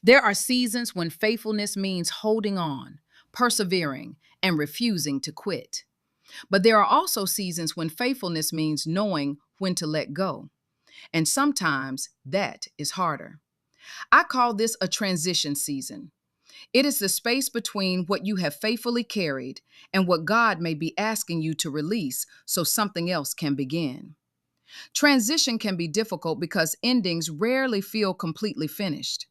There are seasons when faithfulness means holding on, persevering, and refusing to quit. But there are also seasons when faithfulness means knowing when to let go. And sometimes that is harder. I call this a transition season. It is the space between what you have faithfully carried and what God may be asking you to release so something else can begin. Transition can be difficult because endings rarely feel completely finished.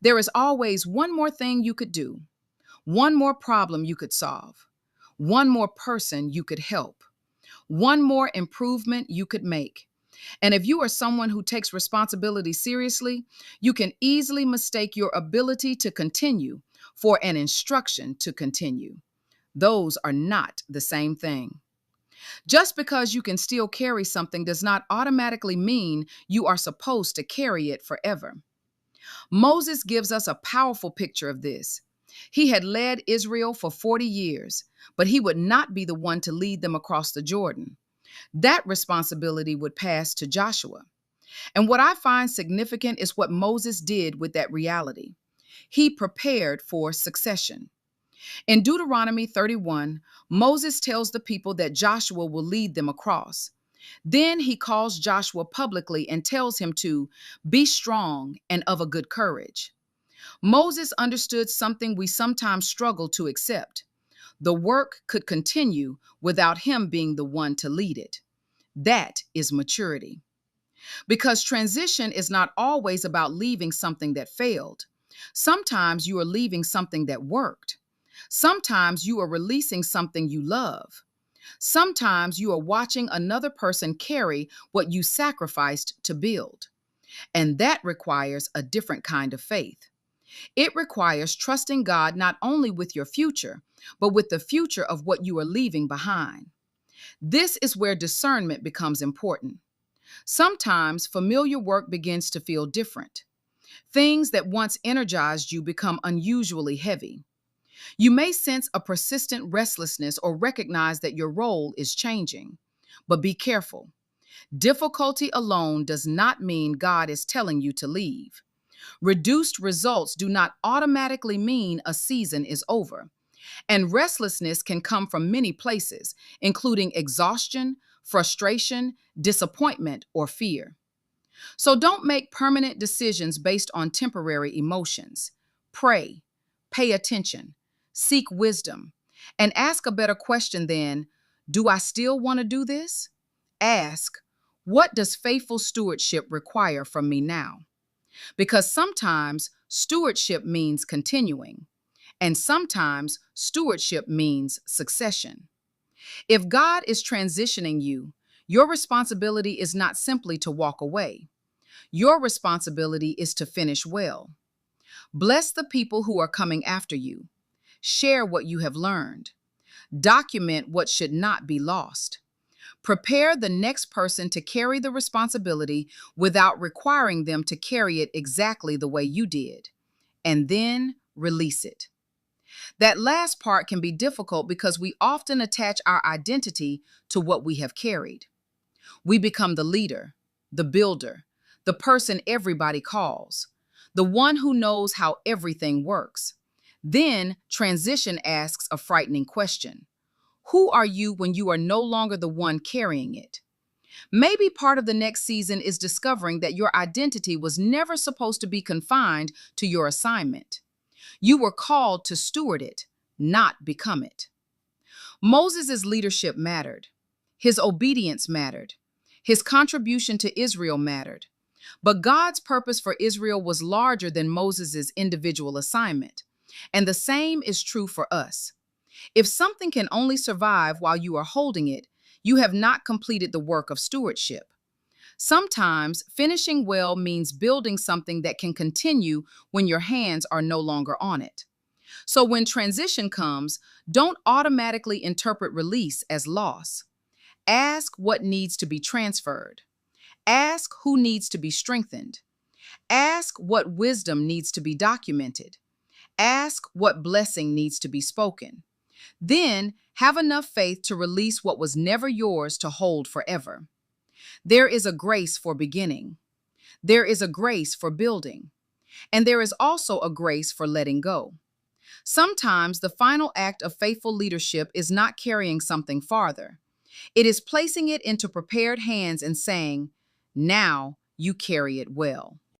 There is always one more thing you could do, one more problem you could solve, one more person you could help, one more improvement you could make. And if you are someone who takes responsibility seriously, you can easily mistake your ability to continue for an instruction to continue. Those are not the same thing. Just because you can still carry something does not automatically mean you are supposed to carry it forever. Moses gives us a powerful picture of this. He had led Israel for 40 years, but he would not be the one to lead them across the Jordan. That responsibility would pass to Joshua. And what I find significant is what Moses did with that reality. He prepared for succession. In Deuteronomy 31, Moses tells the people that Joshua will lead them across. Then he calls Joshua publicly and tells him to be strong and of a good courage. Moses understood something we sometimes struggle to accept. The work could continue without him being the one to lead it. That is maturity. Because transition is not always about leaving something that failed. Sometimes you are leaving something that worked. Sometimes you are releasing something you love. Sometimes you are watching another person carry what you sacrificed to build. And that requires a different kind of faith. It requires trusting God not only with your future, but with the future of what you are leaving behind. This is where discernment becomes important. Sometimes familiar work begins to feel different. Things that once energized you become unusually heavy. You may sense a persistent restlessness or recognize that your role is changing. But be careful. Difficulty alone does not mean God is telling you to leave. Reduced results do not automatically mean a season is over. And restlessness can come from many places, including exhaustion, frustration, disappointment, or fear. So don't make permanent decisions based on temporary emotions. Pray, pay attention, seek wisdom, and ask a better question than, do I still want to do this? Ask, what does faithful stewardship require from me now? Because sometimes stewardship means continuing, and sometimes stewardship means succession. If God is transitioning you, your responsibility is not simply to walk away. Your responsibility is to finish well. Bless the people who are coming after you. Share what you have learned. Document what should not be lost. Prepare the next person to carry the responsibility without requiring them to carry it exactly the way you did. And then release it. That last part can be difficult because we often attach our identity to what we have carried. We become the leader, the builder, the person everybody calls, the one who knows how everything works. Then transition asks a frightening question. Who are you when you are no longer the one carrying it? Maybe part of the next season is discovering that your identity was never supposed to be confined to your assignment. You were called to steward it, not become it. Moses' leadership mattered. His obedience mattered. His contribution to Israel mattered. But God's purpose for Israel was larger than Moses' individual assignment. And the same is true for us. If something can only survive while you are holding it, you have not completed the work of stewardship. Sometimes finishing well means building something that can continue when your hands are no longer on it. So when transition comes, don't automatically interpret release as loss. Ask what needs to be transferred. Ask who needs to be strengthened. Ask what wisdom needs to be documented. Ask what blessing needs to be spoken. Then have enough faith to release what was never yours to hold forever. There is a grace for beginning. There is a grace for building. And there is also a grace for letting go. Sometimes the final act of faithful leadership is not carrying something farther. It is placing it into prepared hands and saying, "Now you carry it well."